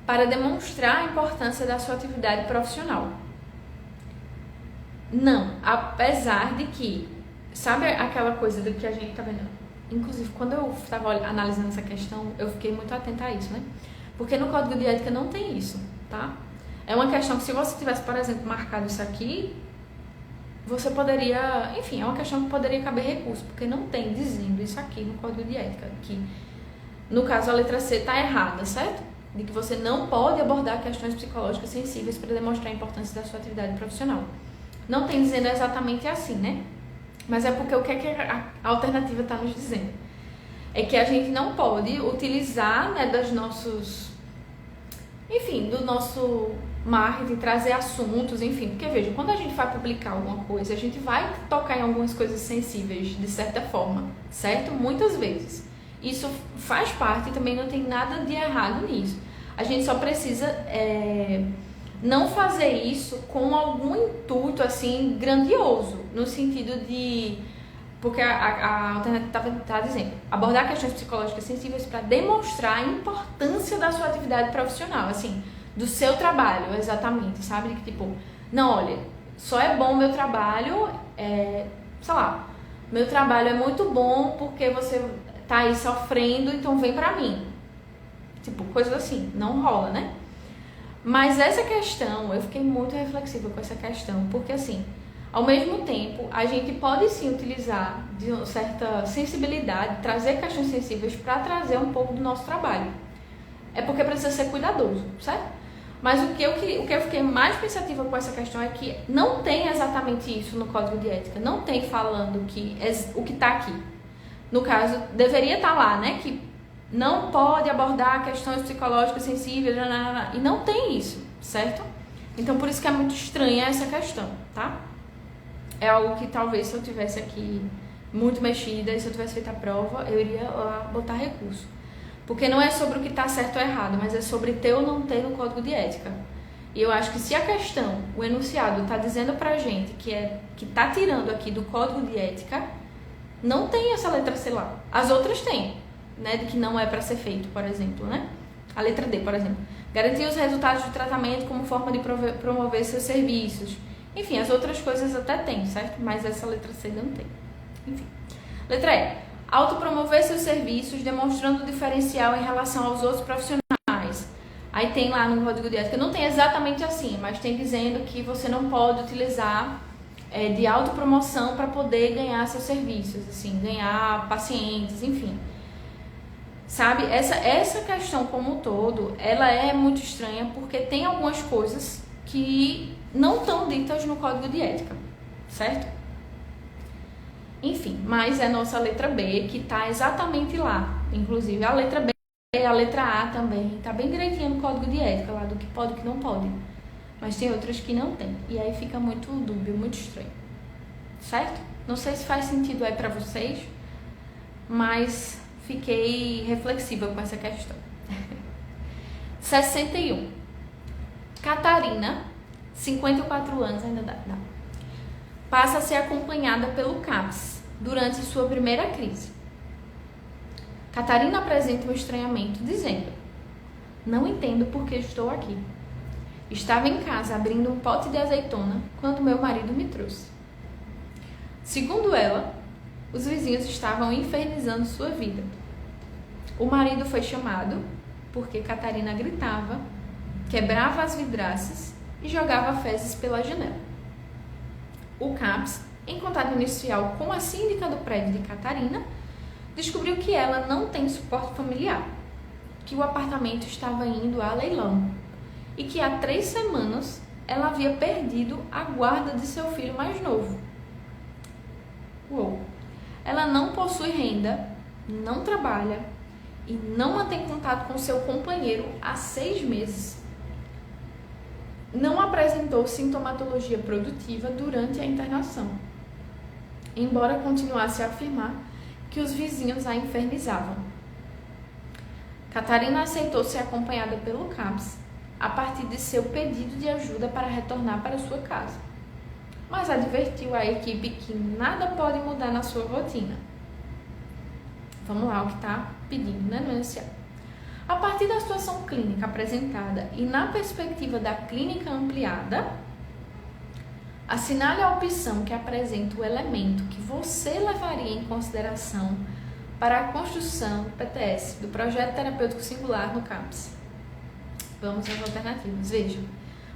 para demonstrar a importância da sua atividade profissional. Não, apesar de que, sabe aquela coisa do que a gente tá vendo? Inclusive, quando eu estava analisando essa questão, eu fiquei muito atenta a isso, né? Porque no Código de Ética não tem isso, tá? É uma questão que se você tivesse, por exemplo, marcado isso aqui, você poderia, enfim, é uma questão que poderia caber recurso, porque não tem dizendo isso aqui no Código de Ética, que no caso a letra C está errada, certo? De que você não pode abordar questões psicológicas sensíveis para demonstrar a importância da sua atividade profissional. Não tem dizendo exatamente assim, né? Mas é porque o que é que a alternativa está nos dizendo? É que a gente não pode utilizar, né, do nosso marketing, trazer assuntos, enfim. Porque, veja, quando a gente vai publicar alguma coisa, a gente vai tocar em algumas coisas sensíveis, de certa forma, certo? Muitas vezes. Isso faz parte e também não tem nada de errado nisso. A gente só precisa não fazer isso com algum intuito, assim, grandioso, no sentido de... Porque a alternativa está dizendo abordar questões psicológicas sensíveis para demonstrar a importância da sua atividade profissional, assim, do seu trabalho, exatamente, sabe? Que tipo, não, olha, só é bom meu trabalho, sei lá, meu trabalho é muito bom porque você tá aí sofrendo, então vem pra mim. Tipo, coisas assim, não rola, né? Mas essa questão, eu fiquei muito reflexiva com essa questão, porque assim, ao mesmo tempo, a gente pode sim utilizar de uma certa sensibilidade, trazer questões sensíveis para trazer um pouco do nosso trabalho. É porque precisa ser cuidadoso, certo? Mas o que eu fiquei mais pensativa com essa questão é que não tem exatamente isso no Código de Ética, não tem falando que o que está aqui. No caso, deveria estar lá, né? Que não pode abordar questões psicológicas sensíveis, e não tem isso, certo? Então, por isso que é muito estranha essa questão, tá? É algo que talvez se eu tivesse aqui muito mexida e se eu tivesse feito a prova, eu iria lá botar recurso. Porque não é sobre o que está certo ou errado, mas é sobre ter ou não ter no Código de Ética. E eu acho que se a questão, o enunciado, está dizendo pra gente que está tirando aqui do Código de Ética, não tem essa letra C lá. As outras têm, né? De que não é para ser feito, por exemplo, né? A letra D, por exemplo. Garantir os resultados do tratamento como forma de promover seus serviços. Enfim, as outras coisas até tem, certo? Mas essa letra C não tem. Enfim. Letra E. Autopromover seus serviços, demonstrando o diferencial em relação aos outros profissionais. Aí tem lá no Código de Ética, não tem exatamente assim, mas tem dizendo que você não pode utilizar de autopromoção para poder ganhar seus serviços, assim, ganhar pacientes, enfim. Sabe, essa questão como um todo, ela é muito estranha porque tem algumas coisas que não estão ditas no Código de Ética, certo? Enfim, mas é a nossa letra B que está exatamente lá. Inclusive a letra B e a letra A também, está bem direitinho no Código de Ética, lá do que pode e que não pode. Mas tem outras que não tem, e aí fica muito dúbio, muito estranho, certo? Não sei se faz sentido aí para vocês, mas fiquei reflexiva com essa questão. 61. Catarina, 54 anos, ainda dá. Passa a ser acompanhada pelo CAPS durante sua primeira crise. Catarina apresenta um estranhamento, dizendo: não entendo por que estou aqui. Estava em casa abrindo um pote de azeitona quando meu marido me trouxe. Segundo ela, os vizinhos estavam infernizando sua vida. O marido foi chamado porque Catarina gritava, quebrava as vidraças e jogava fezes pela janela. O CAPS, em contato inicial com a síndica do prédio de Catarina, descobriu que ela não tem suporte familiar, que o apartamento estava indo a leilão e que há 3 semanas ela havia perdido a guarda de seu filho mais novo. Uou! Ela não possui renda, não trabalha e não mantém contato com seu companheiro há 6 meses. Não apresentou sintomatologia produtiva durante a internação, embora continuasse a afirmar que os vizinhos a infernizavam. Catarina aceitou ser acompanhada pelo CAPS a partir de seu pedido de ajuda para retornar para sua casa, mas advertiu à equipe que nada pode mudar na sua rotina. Vamos lá, o que está pedindo, né, no enunciado. A partir da situação clínica apresentada e na perspectiva da clínica ampliada, assinale a opção que apresenta o elemento que você levaria em consideração para a construção do PTS, do Projeto Terapêutico Singular no CAPS. Vamos às alternativas. Vejam,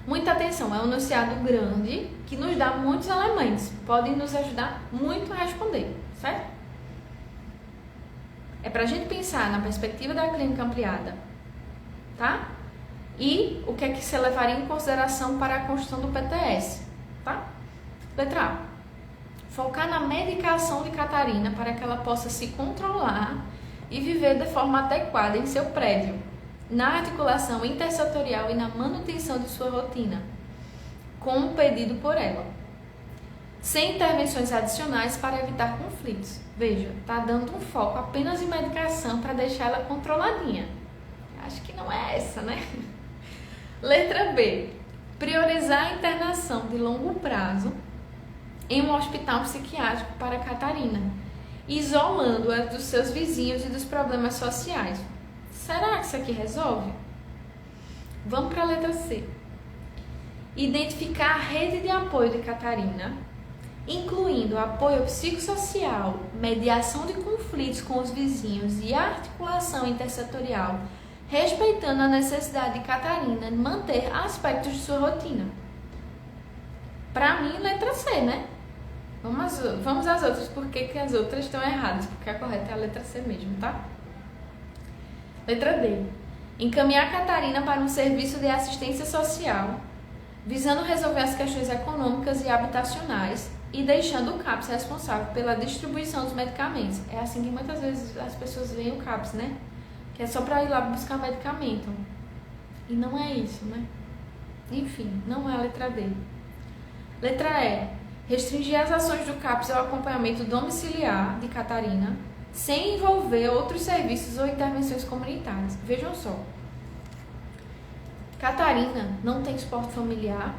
muita atenção, é um enunciado grande que nos dá muitos elementos, podem nos ajudar muito a responder, certo? É para a gente pensar na perspectiva da clínica ampliada, tá? E o que é que você levaria em consideração para a construção do PTS, tá? Letra A. Focar na medicação de Catarina para que ela possa se controlar e viver de forma adequada em seu prédio, na articulação intersetorial e na manutenção de sua rotina, como pedido por ela, sem intervenções adicionais para evitar conflitos. Veja, tá dando um foco apenas em medicação para deixar ela controladinha. Acho que não é essa, né? Letra B. Priorizar a internação de longo prazo em um hospital psiquiátrico para Catarina, isolando-a dos seus vizinhos e dos problemas sociais. Será que isso aqui resolve? Vamos para a letra C. Identificar a rede de apoio de Catarina, incluindo apoio psicossocial, mediação de conflitos com os vizinhos e articulação intersetorial, respeitando a necessidade de Catarina de manter aspectos de sua rotina. Para mim, letra C, né? Vamos às outras, porque as outras estão erradas, porque a correta é a letra C mesmo, tá? Letra D. Encaminhar Catarina para um serviço de assistência social, visando resolver as questões econômicas e habitacionais e deixando o CAPS responsável pela distribuição dos medicamentos. É assim que muitas vezes as pessoas veem o CAPS, né? Que é só para ir lá buscar medicamento. E não é isso, né? Enfim, não é a letra D. Letra E. Restringir as ações do CAPS ao acompanhamento domiciliar de Catarina, sem envolver outros serviços ou intervenções comunitárias. Vejam só. Catarina não tem suporte familiar,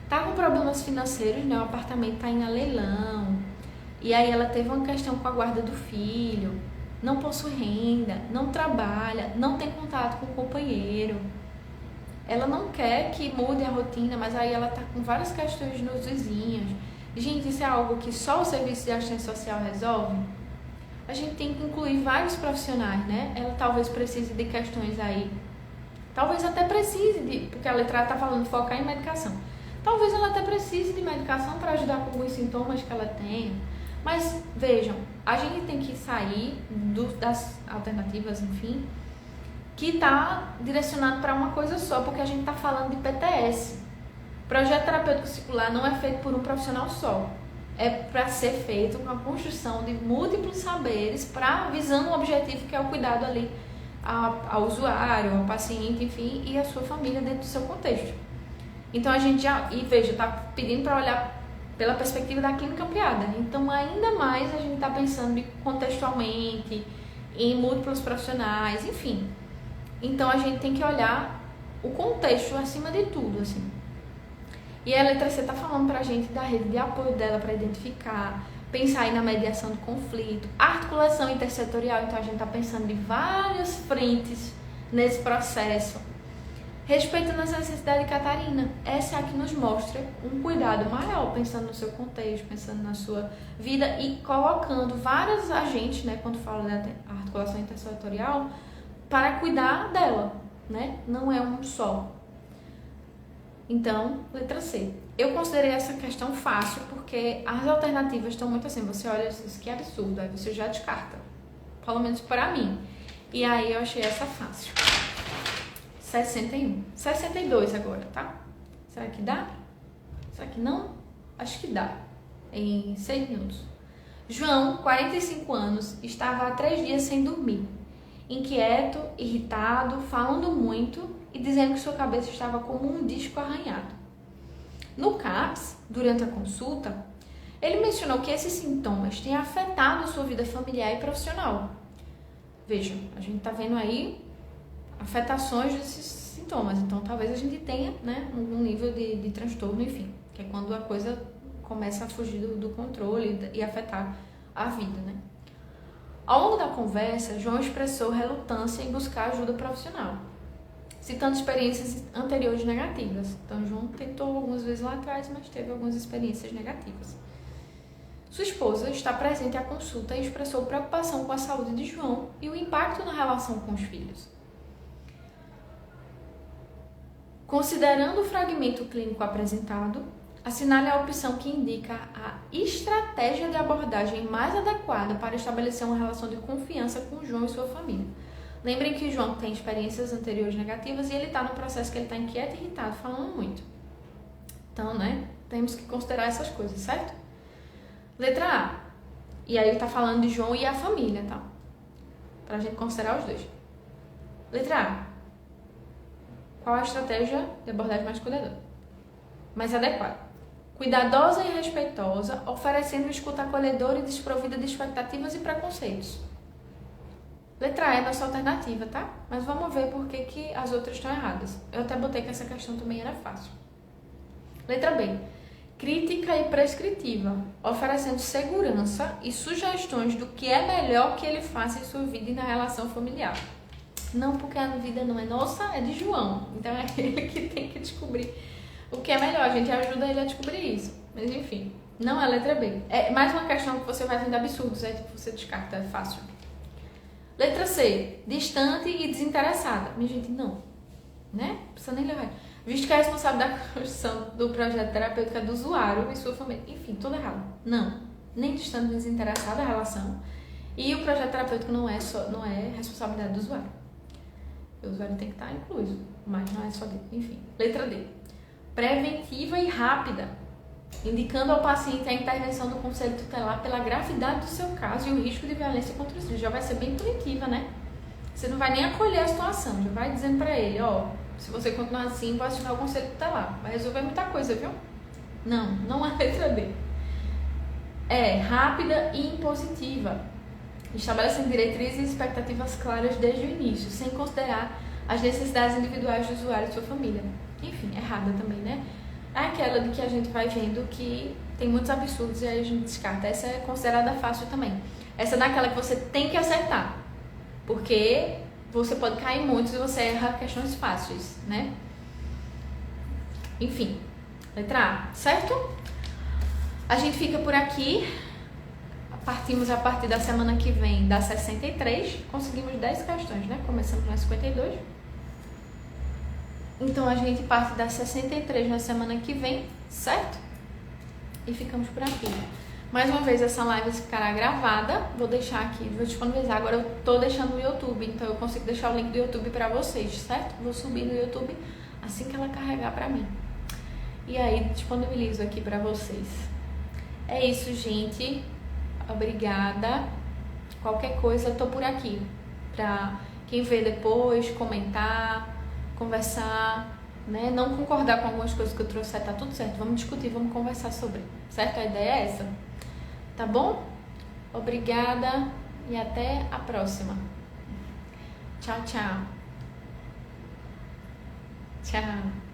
tá com problemas financeiros, né? O apartamento tá indo a leilão, e aí ela teve uma questão com a guarda do filho, não possui renda, não trabalha, não tem contato com o companheiro. Ela não quer que mude a rotina, mas aí ela tá com várias questões nos vizinhos. Gente, isso é algo que só o serviço de assistência social resolve? A gente tem que incluir vários profissionais, né? Ela talvez precise de questões aí. Talvez até precise de... Porque a letra A tá falando focar em medicação. Talvez ela até precise de medicação para ajudar com alguns sintomas que ela tenha. Mas, vejam, a gente tem que sair das alternativas, enfim, que está direcionado para uma coisa só, porque a gente está falando de PTS. Projeto terapêutico circular não é feito por um profissional só. É para ser feito com a construção de múltiplos saberes, visando um objetivo que é o cuidado ali ao usuário, ao paciente, enfim, e à sua família dentro do seu contexto. Então a gente está pedindo para olhar pela perspectiva da clínica ampliada. Então ainda mais a gente está pensando contextualmente, em múltiplos profissionais, enfim. Então a gente tem que olhar o contexto acima de tudo, assim. E a letra C está falando para a gente da rede de apoio dela para identificar, pensar aí na mediação do conflito, articulação intersetorial, então a gente está pensando em várias frentes nesse processo. Respeitando as necessidades de Catarina, essa é a que nos mostra um cuidado maior, pensando no seu contexto, pensando na sua vida e colocando vários agentes, né, quando fala da articulação intersetorial, para cuidar dela, né? Não é um só. Então, letra C. Eu considerei essa questão fácil porque as alternativas estão muito assim. Você olha, isso que absurdo, aí você já descarta. Pelo menos para mim. E aí eu achei essa fácil. 61. 62 agora, tá? Será que dá? Será que não? Acho que dá. Em 6 minutos. João, 45 anos, estava há 3 dias sem dormir. Inquieto, irritado, falando muito e dizendo que sua cabeça estava como um disco arranhado. No CAPS, durante a consulta, ele mencionou que esses sintomas têm afetado a sua vida familiar e profissional. Veja, a gente está vendo aí afetações desses sintomas, então talvez a gente tenha, né, um nível de transtorno, enfim, que é quando a coisa começa a fugir do controle e afetar a vida, né? Ao longo da conversa, João expressou relutância em buscar ajuda profissional, citando experiências anteriores negativas. Então, João tentou algumas vezes lá atrás, mas teve algumas experiências negativas. Sua esposa está presente à consulta e expressou preocupação com a saúde de João e o impacto na relação com os filhos. Considerando o fragmento clínico apresentado, assinale a opção que indica a estratégia de abordagem mais adequada para estabelecer uma relação de confiança com João e sua família. Lembrem que João tem experiências anteriores negativas e ele está no processo que ele está inquieto e irritado, falando muito. Então, né, temos que considerar essas coisas, certo? Letra A. E aí ele tá falando de João e a família, tá? Pra gente considerar os dois. Letra A. Qual a estratégia de abordagem mais cuidadosa? Mais adequada? Cuidadosa e respeitosa, oferecendo escuta acolhedora e desprovida de expectativas e preconceitos. Letra A é a nossa alternativa, tá? Mas vamos ver por que as outras estão erradas. Eu até botei que essa questão também era fácil. Letra B. Crítica e prescritiva, oferecendo segurança e sugestões do que é melhor que ele faça em sua vida e na relação familiar. Não porque a vida não é nossa, é de João. Então é ele que tem que descobrir o que é melhor. A gente ajuda ele a descobrir isso. Mas enfim, não é a letra B. É mais uma questão que você vai vendo absurdos, aí você descarta, é fácil. Letra C. Distante e desinteressada. Minha gente, não. Né? Não precisa nem levar. Visto que é responsável da construção do projeto terapêutico é do usuário e sua família. Enfim, tudo errado. Não. Nem distante nem desinteressada a relação. E o projeto terapêutico não é responsabilidade do usuário. O usuário tem que estar incluído, mas não é só dele. Enfim. Letra D. Preventiva e rápida, indicando ao paciente a intervenção do conselho tutelar pela gravidade do seu caso e o risco de violência contra os filhos. Já vai ser bem punitiva, né? Você não vai nem acolher a situação, já vai dizendo pra ele, ó, se você continuar assim, vou assinar o conselho tutelar. Vai resolver muita coisa, viu? Não é a letra D. É rápida e impositiva, estabelecendo diretrizes e expectativas claras desde o início, sem considerar as necessidades individuais do usuário e sua família. Enfim, errada também, né? É aquela de que a gente vai vendo que tem muitos absurdos e aí a gente descarta. Essa é considerada fácil também. Essa é daquela que você tem que acertar, porque você pode cair muito se você erra questões fáceis, né? Enfim, letra A, certo? A gente fica por aqui. Partimos a partir da semana que vem da 63. Conseguimos 10 questões, né? Começamos na 52. Então a gente parte da 63 na semana que vem, certo? E ficamos por aqui. Mais uma vez, essa live ficará gravada. Vou deixar aqui, vou disponibilizar. Agora eu tô deixando no YouTube, então eu consigo deixar o link do YouTube pra vocês, certo? Vou subir no YouTube assim que ela carregar pra mim. E aí disponibilizo aqui pra vocês. É isso, gente. Obrigada. Qualquer coisa, eu tô por aqui pra quem vê depois, comentar, conversar, né? Não concordar com algumas coisas que eu trouxe, tá tudo certo. Vamos discutir, vamos conversar sobre, certo? A ideia é essa. Tá bom? Obrigada e até a próxima. Tchau, tchau. Tchau.